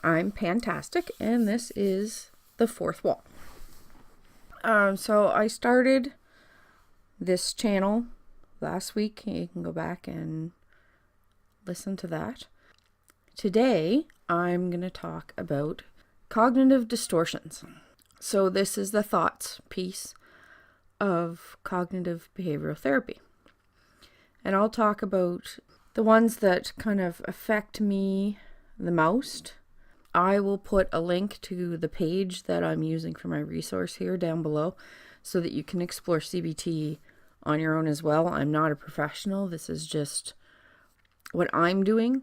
I'm Pan-tastic, and this is The Fourth Wall. So I started this channel last week. You can go back and listen to that. Today, I'm going to talk about cognitive distortions. So this is the thoughts piece of cognitive behavioral therapy. And I'll talk about the ones that kind of affect me the most. I will put a link to the page that I'm using for my resource here down below so that you can explore CBT on your own as well. I'm not a professional. This is just what I'm doing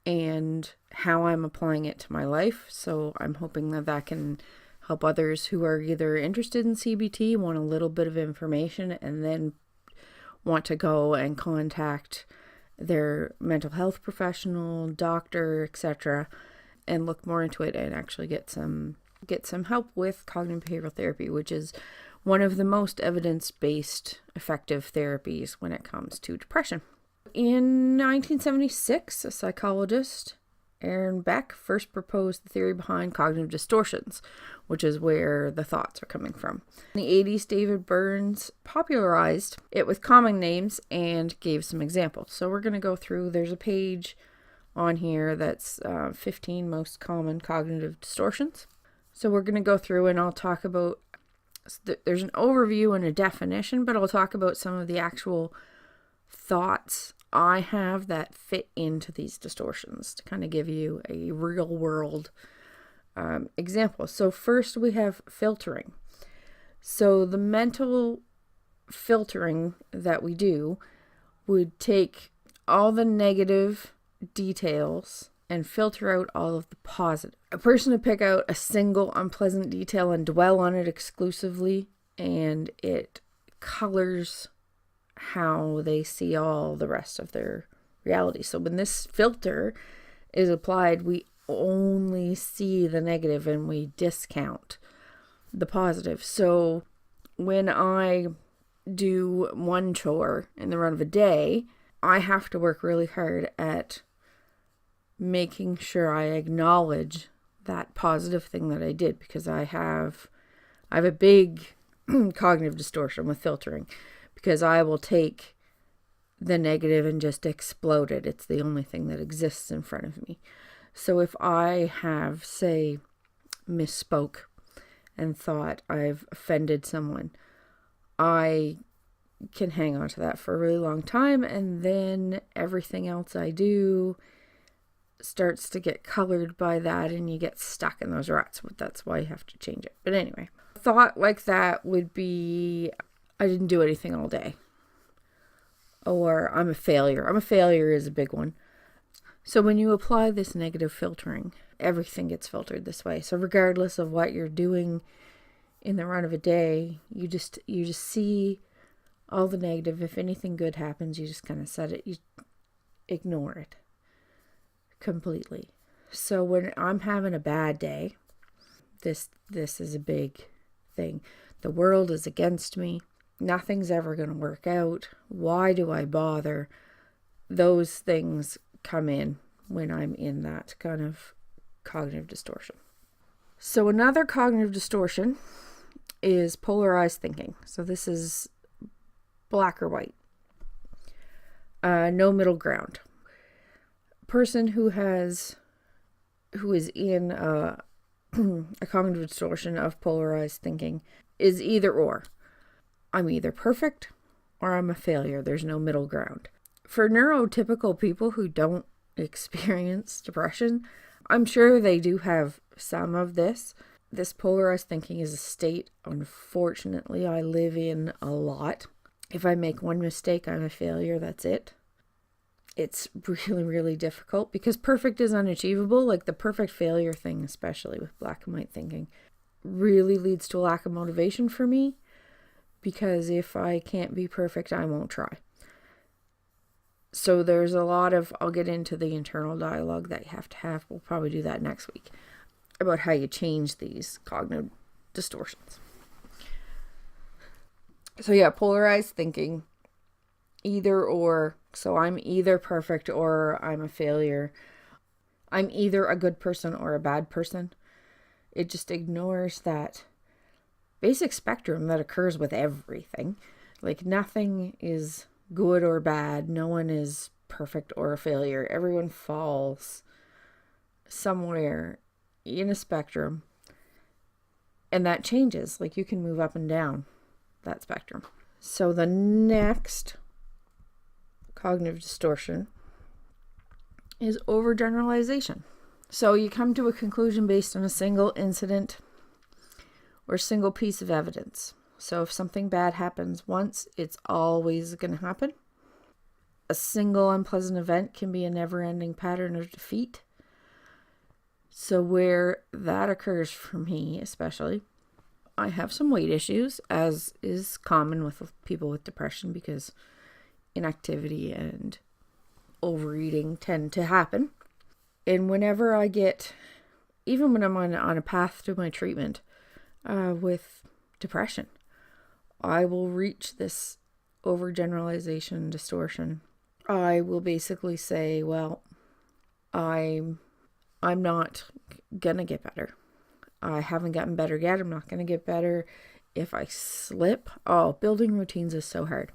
and how I'm applying it to my life. So I'm hoping that that can help others who are either interested in CBT, want a little bit of information, and then want to go and contact their mental health professional, doctor, etc., and look more into it and actually get some help with cognitive behavioral therapy, which is one of the most evidence-based effective therapies when it comes to depression. In 1976, a psychologist, Aaron Beck, first proposed the theory behind cognitive distortions, which is where the thoughts are coming from. In the 80s, David Burns popularized it with common names and gave some examples. So we're going to go through, there's a page on here that's 15 most common cognitive distortions. So we're going to go through and I'll talk about, there's an overview and a definition, but I'll talk about some of the actual thoughts I have that fit into these distortions to kind of give you a real world example. So first we have filtering. So the mental filtering that we do would take all the negative details and filter out all of the positive. A person would pick out a single unpleasant detail and dwell on it exclusively, and it colors how they see all the rest of their reality. So when this filter is applied, we only see the negative and we discount the positive. So when I do one chore in the run of a day, I have to work really hard at making sure I acknowledge that positive thing that I did, because I have a big cognitive distortion with filtering, because I will take the negative and just explode it. It's the only thing that exists in front of me. So if I have, say, misspoke and thought I've offended someone, I can hang on to that for a really long time, and then everything else I do starts to get colored by that, and you get stuck in those ruts. That's why you have to change it. But anyway, a thought like that would be, I didn't do anything all day, or I'm a failure. I'm a failure is a big one. So when you apply this negative filtering, everything gets filtered this way. So regardless of what you're doing in the run of a day, you just see all the negative. If anything good happens, you just kind of set it, you ignore it completely. So when I'm having a bad day, this is a big thing. The world is against me. Nothing's ever going to work out. Why do I bother? Those things come in when I'm in that kind of cognitive distortion. So another cognitive distortion is polarized thinking. So this is black or white. No middle ground. Person who is in a cognitive distortion of polarized thinking is either or. I'm either perfect or I'm a failure. There's no middle ground. For neurotypical people who don't experience depression, I'm sure they do have some of this. This polarized thinking is a state, unfortunately, I live in a lot. If I make one mistake, I'm a failure. That's it. It's really, really difficult because perfect is unachievable. Like the perfect failure thing, especially with black and white thinking, really leads to a lack of motivation for me, because if I can't be perfect, I won't try. So there's a lot of, I'll get into the internal dialogue that you have to have. We'll probably do that next week, about how you change these cognitive distortions. So yeah, polarized thinking, either or. So I'm either perfect or I'm a failure. I'm either a good person or a bad person. It just ignores that basic spectrum that occurs with everything. Like, nothing is good or bad. No one is perfect or a failure. Everyone falls somewhere in a spectrum. And that changes. Like, you can move up and down that spectrum. So the next cognitive distortion is overgeneralization. So you come to a conclusion based on a single incident or single piece of evidence. So if something bad happens once, it's always going to happen. A single unpleasant event can be a never-ending pattern of defeat. So where that occurs for me, especially, I have some weight issues, as is common with people with depression, because inactivity and overeating tend to happen. And whenever I get, even when I'm on a path to my treatment with depression, I will reach this overgeneralization distortion. I will basically say, well, I'm not gonna get better. I haven't gotten better yet. I'm not gonna get better. If I slip, building routines is so hard.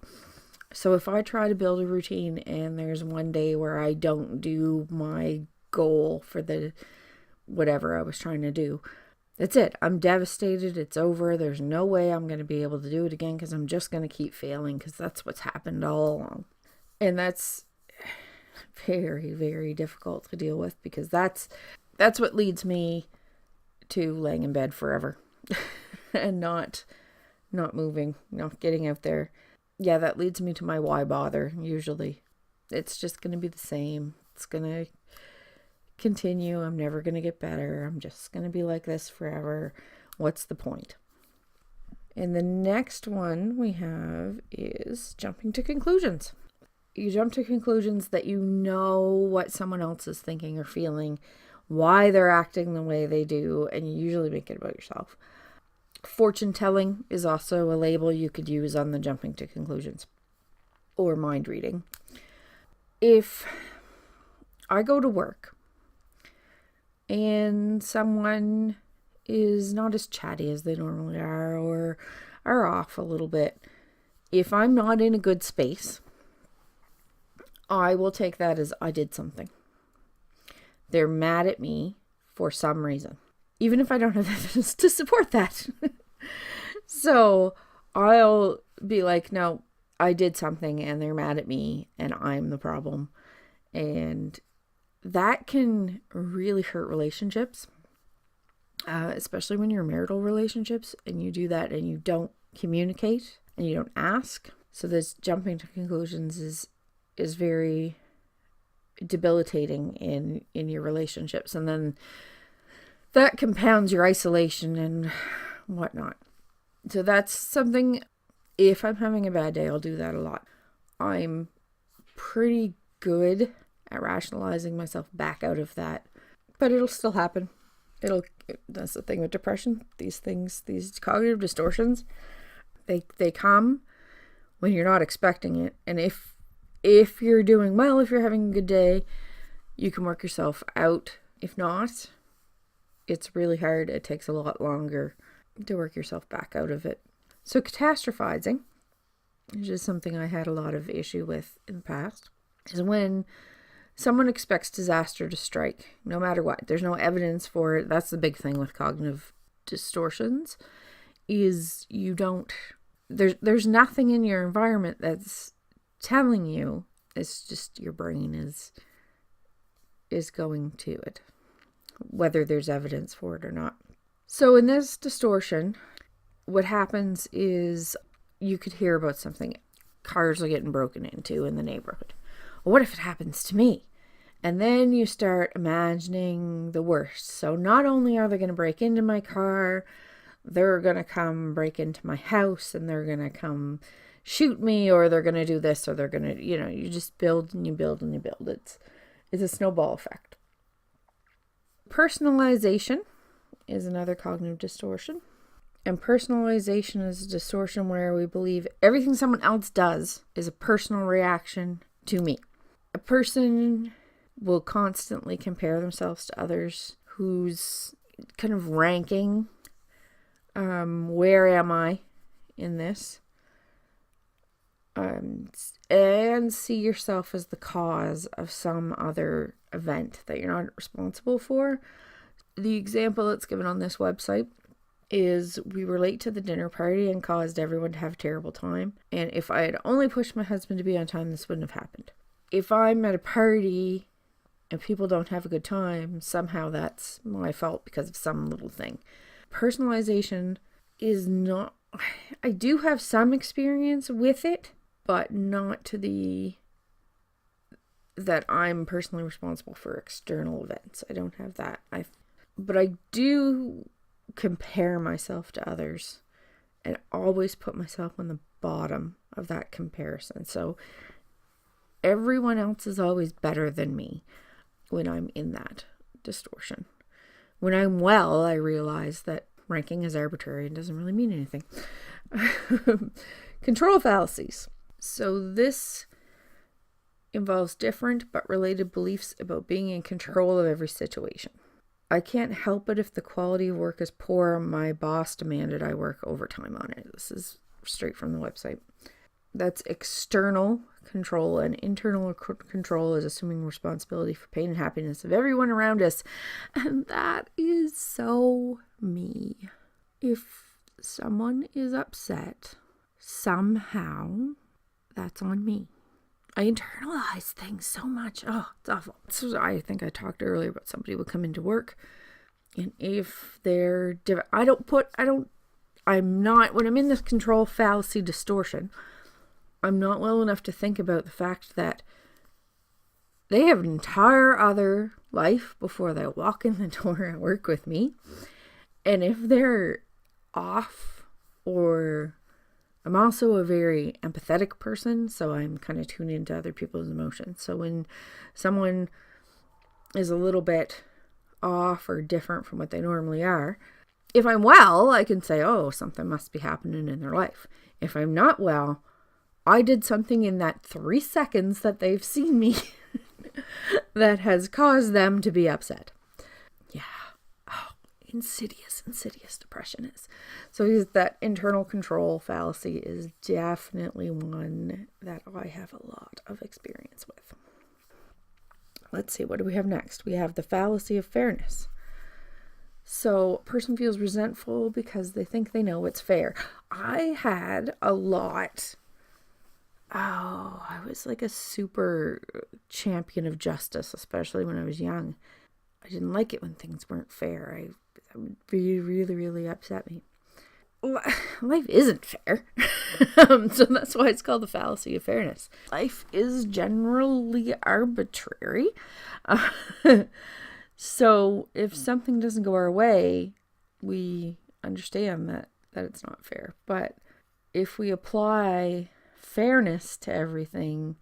So if I try to build a routine and there's one day where I don't do my goal for the whatever I was trying to do, that's it. I'm devastated. It's over. There's no way I'm going to be able to do it again, because I'm just going to keep failing, because that's what's happened all along. And that's very, very difficult to deal with, because that's what leads me to laying in bed forever and not moving, not getting out there. Yeah, that leads me to my why bother, usually. It's just going to be the same. It's going to continue. I'm never going to get better. I'm just going to be like this forever. What's the point? And the next one we have is jumping to conclusions. You jump to conclusions that you know what someone else is thinking or feeling, why they're acting the way they do, and you usually make it about yourself. Fortune telling is also a label you could use on the jumping to conclusions, or mind reading. If I go to work and someone is not as chatty as they normally are, or are off a little bit, if I'm not in a good space, I will take that as I did something. They're mad at me for some reason, even if I don't have evidence to support that. So I'll be like, no, I did something and they're mad at me and I'm the problem. And that can really hurt relationships, especially when you're in marital relationships and you do that and you don't communicate and you don't ask. So this jumping to conclusions is very debilitating in your relationships. And then that compounds your isolation and whatnot. So that's something, if I'm having a bad day, I'll do that a lot. I'm pretty good at rationalizing myself back out of that, but it'll still happen. That's the thing with depression. These cognitive distortions, they come when you're not expecting it. And if you're doing well, if you're having a good day, you can work yourself out. If not, it's really hard. It takes a lot longer to work yourself back out of it. So catastrophizing, which is something I had a lot of issue with in the past, is when someone expects disaster to strike, no matter what. There's no evidence for it. That's the big thing with cognitive distortions, is you don't, there's nothing in your environment that's telling you. It's just your brain is going to it, whether there's evidence for it or not. So in this distortion, what happens is you could hear about something. Cars are getting broken into in the neighborhood. What if it happens to me? And then you start imagining the worst. So not only are they going to break into my car, they're going to come break into my house and they're going to come shoot me, or they're going to do this, or they're going to, you just build and you build and you build. It's a snowball effect. Personalization is another cognitive distortion. And personalization is a distortion where we believe everything someone else does is a personal reaction to me. A person will constantly compare themselves to others, who's kind of ranking, where am I in this? And see yourself as the cause of some other event that you're not responsible for. The example that's given on this website is we were late to the dinner party and caused everyone to have a terrible time. And if I had only pushed my husband to be on time, this wouldn't have happened. If I'm at a party and people don't have a good time, somehow that's my fault because of some little thing. Personalization is not... I do have some experience with it, but not to the... that I'm personally responsible for external events. I don't have that. But I do compare myself to others and always put myself on the bottom of that comparison. So everyone else is always better than me when I'm in that distortion. When I'm well, I realize that ranking is arbitrary and doesn't really mean anything. Control fallacies. So this involves different but related beliefs about being in control of every situation. I can't help it if the quality of work is poor. My boss demanded I work overtime on it. This is straight from the website. That's external control, and internal control is assuming responsibility for pain and happiness of everyone around us. And that is so me. If someone is upset, somehow that's on me. I internalize things so much. Oh, it's awful. So I think I talked earlier about somebody would come into work, and if they're I'm not, when I'm in this control fallacy distortion, I'm not well enough to think about the fact that they have an entire other life before they walk in the door and work with me. And if they're off, or I'm also a very empathetic person, so I'm kind of tuned into other people's emotions. So when someone is a little bit off or different from what they normally are, if I'm well, I can say, oh, something must be happening in their life. If I'm not well, I did something in that 3 seconds that they've seen me that has caused them to be upset. Yeah. Oh, insidious depression is. So that internal control fallacy is definitely one that I have a lot of experience with. Let's see, what do we have next? We have the fallacy of fairness. So a person feels resentful because they think they know it's fair. I had a lot... I was like a super champion of justice, especially when I was young. I didn't like it when things weren't fair. That would really upset me. Life isn't fair. So that's why it's called the fallacy of fairness. Life is generally arbitrary. So if something doesn't go our way, we understand that it's not fair. But if we apply fairness to everything,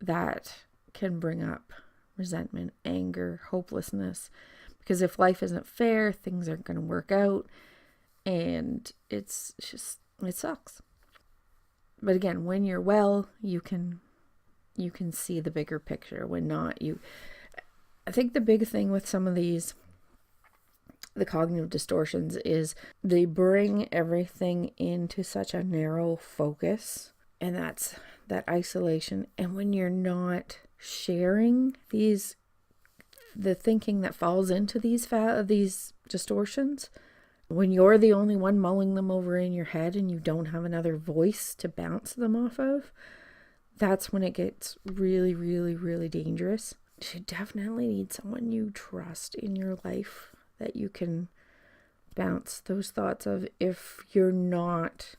that can bring up resentment, anger, hopelessness. Because if life isn't fair, things aren't going to work out, and it sucks. But again, when you're well, you can see the bigger picture. When not, I think the big thing with some of the cognitive distortions is they bring everything into such a narrow focus. And that's that isolation. And when you're not sharing the thinking that falls into these distortions, when you're the only one mulling them over in your head and you don't have another voice to bounce them off of, that's when it gets really, really, really dangerous. You definitely need someone you trust in your life that you can bounce those thoughts of if you're not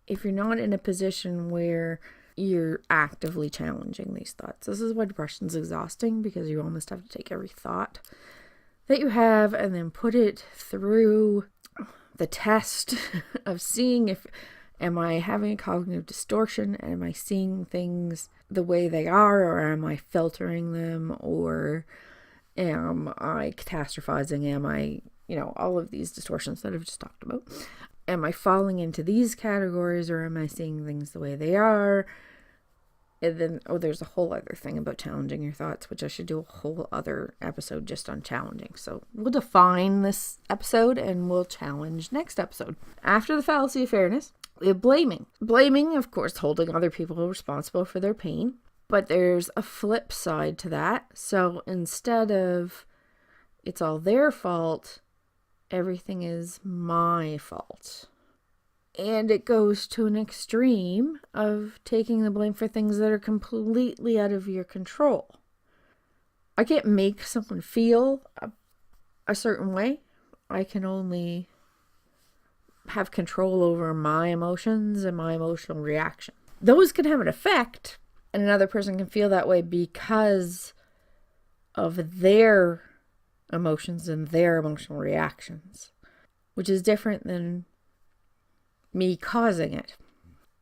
in a position where you're actively challenging these thoughts. This is why depression is exhausting, because you almost have to take every thought that you have and then put it through the test of seeing am I having a cognitive distortion? Am I seeing things the way they are, or am I filtering them, or am I catastrophizing? Am I, all of these distortions that I've just talked about. Am I falling into these categories, or am I seeing things the way they are? And then, there's a whole other thing about challenging your thoughts, which I should do a whole other episode just on challenging. So we'll define this episode and we'll challenge next episode. After the fallacy of fairness, we have blaming. Blaming, of course, holding other people responsible for their pain. But there's a flip side to that. So instead of it's all their fault, everything is my fault. And it goes to an extreme of taking the blame for things that are completely out of your control. I can't make someone feel a certain way. I can only have control over my emotions and my emotional reaction. Those can have an effect, and another person can feel that way because of their emotions and their emotional reactions, which is different than me causing it.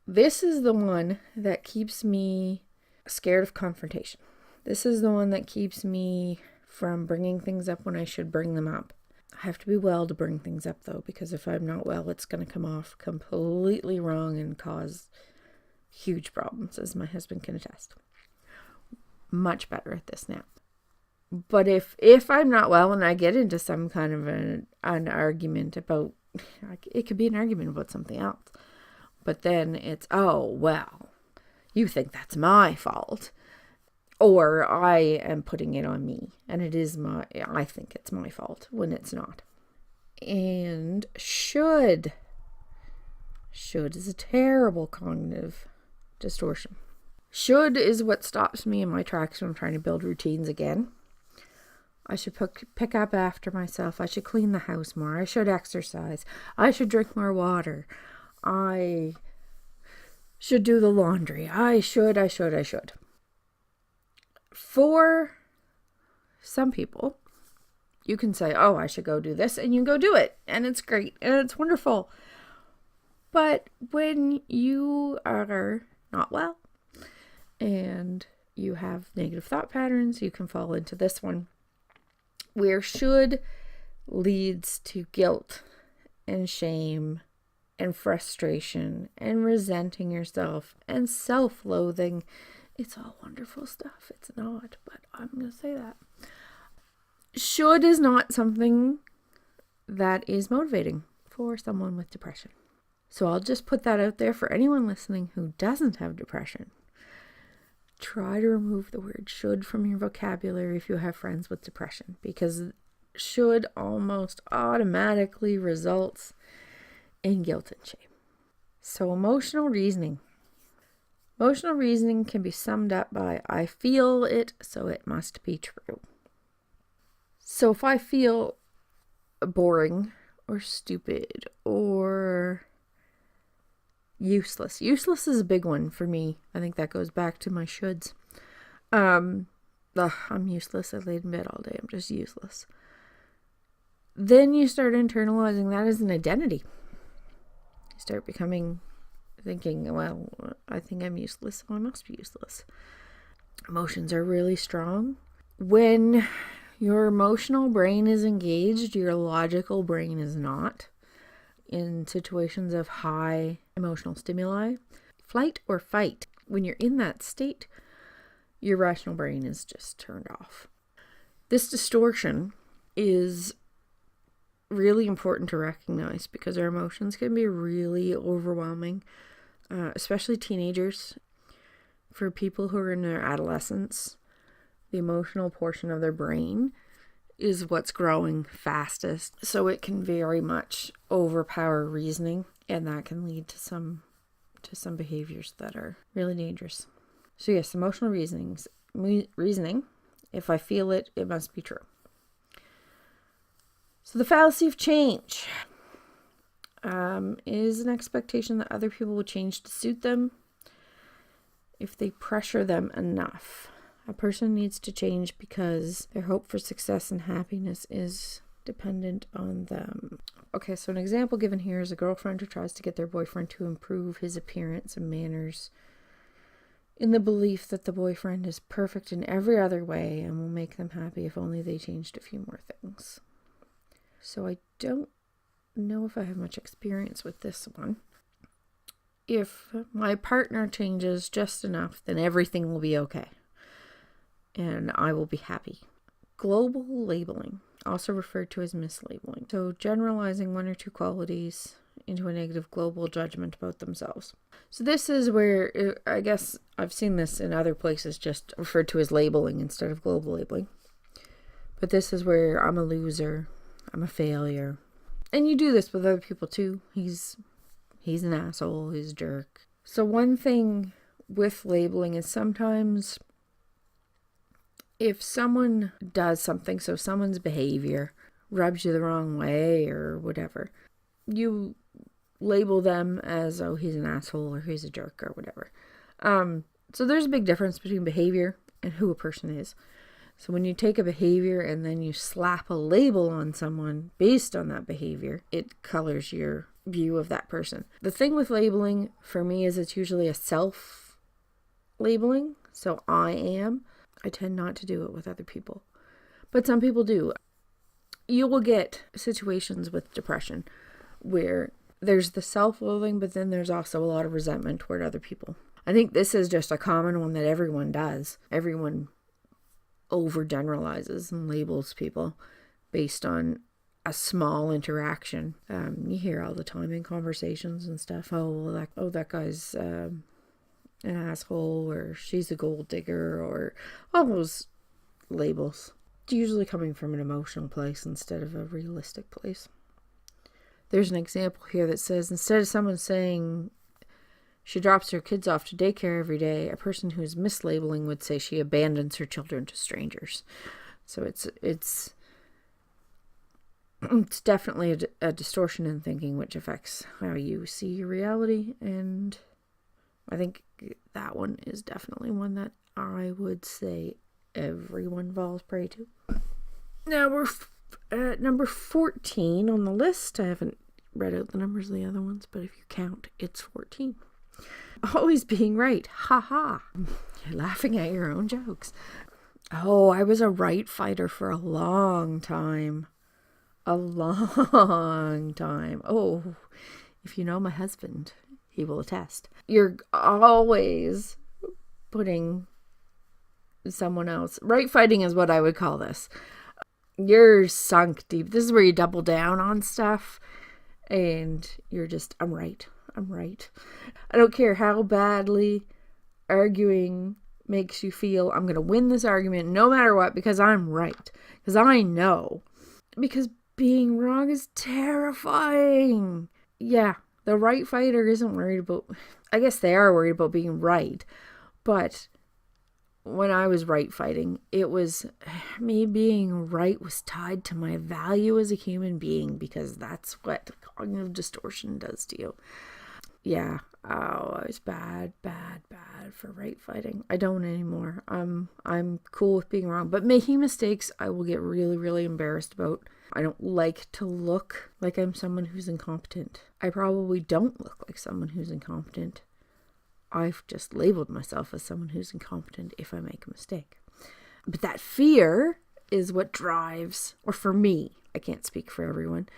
This is the one that keeps me scared of confrontation. This is the one that keeps me from bringing things up when I should bring them up. I have to be well to bring things up, though, because if I'm not well, it's going to come off completely wrong and cause huge problems, as my husband can attest. Much better at this now. But if I'm not well and I get into some kind of an argument about, it could be an argument about something else, but then it's, oh, well, you think that's my fault, or I am putting it on me, and I think it's my fault when it's not. And should is a terrible cognitive distortion. Should is what stops me in my tracks when I'm trying to build routines again. I should pick up after myself. I should clean the house more. I should exercise. I should drink more water. I should do the laundry. I should. For some people, you can say, oh, I should go do this, and you go do it, and it's great, and it's wonderful. But when you are not well, and you have negative thought patterns, you can fall into this one, where should leads to guilt and shame and frustration and resenting yourself and self-loathing. It's all wonderful stuff. It's not, but I'm going to say that. Should is not something that is motivating for someone with depression. So I'll just put that out there for anyone listening who doesn't have depression. Try to remove the word should from your vocabulary if you have friends with depression, because should almost automatically results in guilt and shame. So emotional reasoning. Emotional reasoning can be summed up by I feel it, so it must be true. So if I feel boring or stupid or useless. Useless is a big one for me. I think that goes back to my shoulds. I'm useless. I laid in bed all day. I'm just useless. Then you start internalizing that as an identity. You start thinking, well, I think I'm useless, so I must be useless. Emotions are really strong. When your emotional brain is engaged, your logical brain is not. In situations of high emotional stimuli, flight or fight, when you're in that state, your rational brain is just turned off. This distortion is really important to recognize because our emotions can be really overwhelming, especially teenagers. For people who are in their adolescence, the emotional portion of their brain is what's growing fastest. So it can very much overpower reasoning, and that can lead to some behaviors that are really dangerous. So yes, emotional reasoning, if I feel it, it must be true. So the fallacy of change is an expectation that other people will change to suit them if they pressure them enough. A person needs to change because their hope for success and happiness is dependent on them. Okay, so an example given here is a girlfriend who tries to get their boyfriend to improve his appearance and manners in the belief that the boyfriend is perfect in every other way and will make them happy if only they changed a few more things. So I don't know if I have much experience with this one. if my partner changes just enough, then everything will be okay. And I will be happy. Global labeling, also referred to as mislabeling. So generalizing one or two qualities into a negative global judgment about themselves. So this is where, I guess I've seen this in other places just referred to as labeling instead of global labeling. But this is where I'm a loser, I'm a failure. And you do this with other people too. He's an asshole, he's a jerk. So one thing with labeling is sometimes if someone does something, so someone's behavior rubs you the wrong way or whatever, you label them as, oh, he's an asshole or he's a jerk or whatever. So there's a big difference between behavior and who a person is. So when you take a behavior and then you slap a label on someone based on that behavior, it colors your view of that person. The thing with labeling for me is it's usually a self-labeling. So I tend not to do it with other people. But some people do. You will get situations with depression where there's the self-loathing, but then there's also a lot of resentment toward other people. I think this is just a common one that everyone does. Everyone overgeneralizes and labels people based on a small interaction. You hear all the time in conversations and stuff, that guy's an asshole, or she's a gold digger, or all those labels. It's usually coming from an emotional place instead of a realistic place. There's an example here that says, instead of someone saying she drops her kids off to daycare every day, a person who's mislabeling would say she abandons her children to strangers. So it's definitely a distortion in thinking, which affects how you see your reality. And I think that one is definitely one that I would say everyone falls prey to. Now we're at number 14 on the list. I haven't read out the numbers of the other ones, but if you count, it's 14. Always being right. Ha ha. You're laughing at your own jokes. Oh, I was a right fighter for a long time. A long time. Oh, if you know my husband, he will attest. You're always putting someone else. Right fighting is what I would call this. You're sunk deep. This is where you double down on stuff and you're just, I'm right. I don't care how badly arguing makes you feel. I'm going to win this argument no matter what because I'm right. Because I know. Because being wrong is terrifying. Yeah, the right fighter isn't worried about, I guess they are worried about being right. But when I was right fighting, it was me being right was tied to my value as a human being, because that's what cognitive distortion does to you. Yeah. Oh, I was bad for right fighting. I don't anymore. I'm cool with being wrong, but making mistakes I will get really, really embarrassed about. I don't like to look like I'm someone who's incompetent. I probably don't look like someone who's incompetent. I've just labeled myself as someone who's incompetent if I make a mistake. But that fear is what drives, or for me, I can't speak for everyone.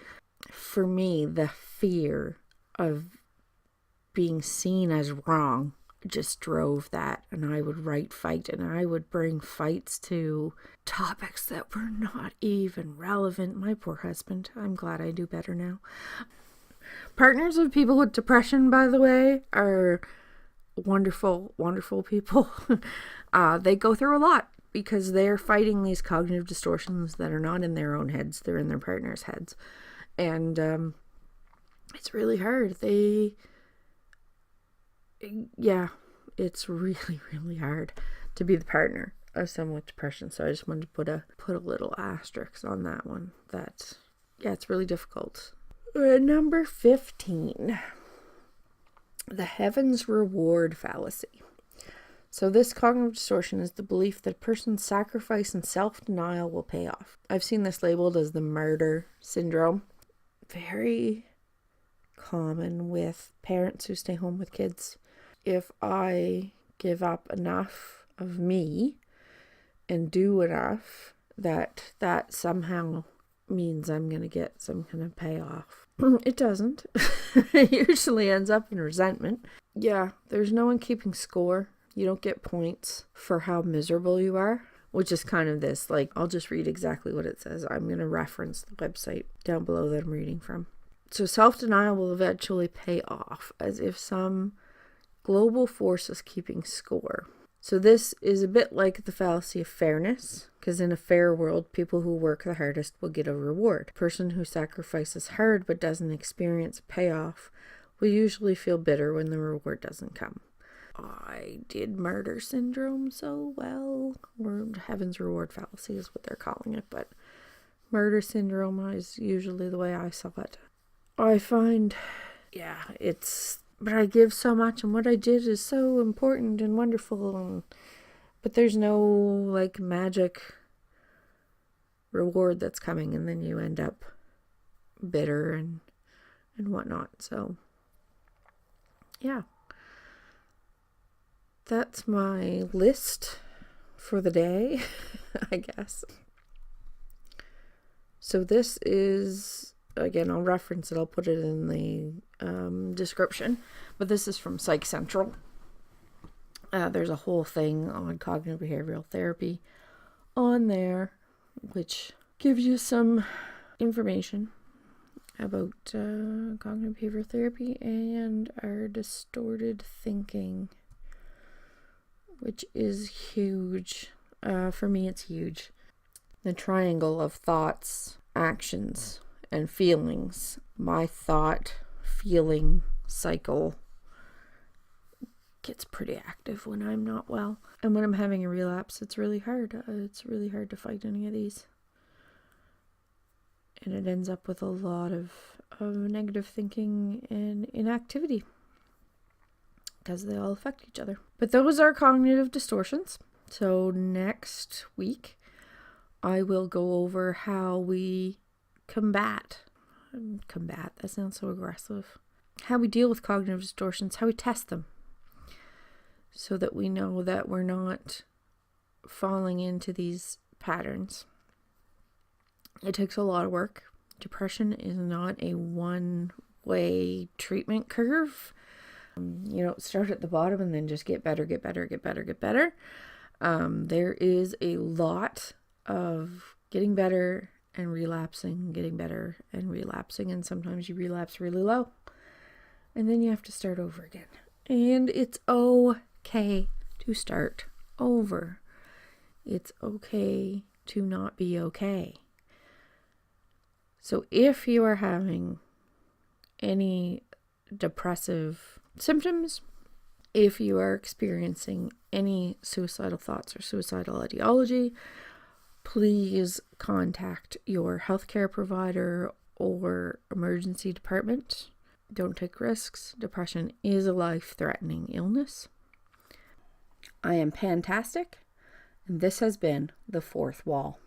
For me, the fear of being seen as wrong just drove that. And I would fight, and I would bring fights to topics that were not even relevant. My poor husband. I'm glad I do better now. Partners of people with depression, by the way, are wonderful, wonderful people. They go through a lot because they're fighting these cognitive distortions that are not in their own heads. They're in their partner's heads. And it's really hard. It's really, really hard to be the partner of someone with depression. So I just wanted to put a little asterisk on that one. It's really difficult. Number 15. The heavens reward fallacy. So this cognitive distortion is the belief that a person's sacrifice and self-denial will pay off. I've seen this labeled as the martyr syndrome. Very common with parents who stay home with kids. If I give up enough of me and do enough, that somehow means I'm going to get some kind of payoff. It doesn't. It usually ends up in resentment. Yeah, there's no one keeping score. You don't get points for how miserable you are, which is kind of this, like, I'll just read exactly what it says. I'm going to reference the website down below that I'm reading from. So self-denial will eventually pay off, as if some global force is keeping score. So this is a bit like the fallacy of fairness, because in a fair world, people who work the hardest will get a reward. The person who sacrifices hard but doesn't experience a payoff will usually feel bitter when the reward doesn't come. I did murder syndrome so well, or heaven's reward fallacy is what they're calling it, but murder syndrome is usually the way I saw it. I find, but I give so much, and what I did is so important and wonderful, but there's no, like, magic reward that's coming, and then you end up bitter and whatnot. So, yeah. That's my list for the day, I guess. So this is, again, I'll reference it. I'll put it in the description. But this is from Psych Central. There's a whole thing on cognitive behavioral therapy on there, which gives you some information about cognitive behavioral therapy and our distorted thinking, which is huge. For me, it's huge. The triangle of thoughts, actions, and feelings. My thought, feeling cycle gets pretty active when I'm not well. And when I'm having a relapse, it's really hard. It's really hard to fight any of these. And it ends up with a lot of negative thinking and inactivity, because they all affect each other. But those are cognitive distortions. So next week, I will go over how we combat, that sounds so aggressive. How we deal with cognitive distortions, how we test them, so that we know that we're not falling into these patterns. It takes a lot of work. Depression is not a one-way treatment curve. You don't start at the bottom and then just get better. There is a lot of getting better and relapsing, getting better and relapsing, and sometimes you relapse really low, and then you have to start over again. And it's okay to start over. It's okay to not be okay. So if you are having any depressive symptoms, if you are experiencing any suicidal thoughts or suicidal ideology, please contact your healthcare provider or emergency department. Don't take risks. Depression is a life-threatening illness. I am Pan-tastic, and this has been The Fourth Wall.